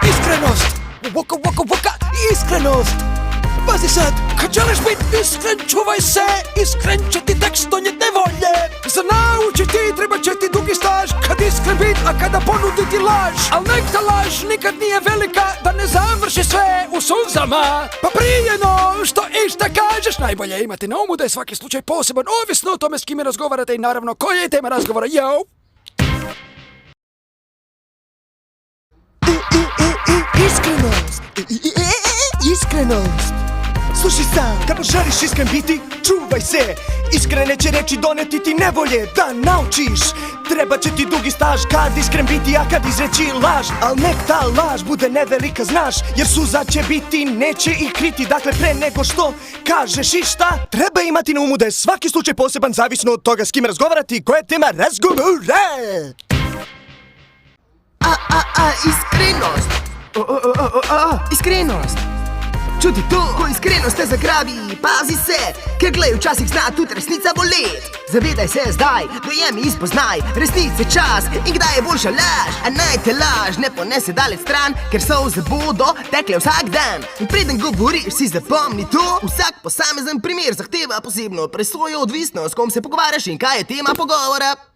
Iskrenost. Waka, iskrenost. Pazi sad, kad želiš bit iskren, čuvaj se. Iskren će ti tek stonijet nevolje. Za naučiti treba će ti dugi staž. Kad iskren bit, a kada ponuditi laž. Al nek ta laž nikad nije velika, da ne završi sve u suzama. Pa prije no što išta kažeš, najbolje je imati na umu da je svaki slučaj poseban, ovisno o tome s kime razgovarate i naravno koja je tema razgovora. Yo! Iskrenost. Slušaj sad, kada želiš iskren biti, čuvaj se. Iskrene će reći doneti ti nevolje da naučiš. Treba će ti dugi staž kad iskren biti, a kad izreći laž. Al nek ta laž bude nevelika, znaš, jer suza će biti, neće ih kriti. Dakle, pre nego što kažeš išta, treba imati na umu da je svaki slučaj poseban, zavisno od toga s kim razgovarati i koja je tema razgovora. Iskrenost. Iskrenost. Čuti to, ko iskrenost te zagrabi, pazi se, ker glej, včasih zna tudi resnica bolet. Zavedaj se zdaj, dojemi izpoznaj, resnice čas in kdaj je boljša laž. A naj te laž ne ponese daleč stran, ker solze bodo tekle vsak dan. In preden govoriš, si zapomni to, vsak posamezen primer zahteva posebno presojo, odvisno s kom se pogovarjaš in kaj je tema pogovora.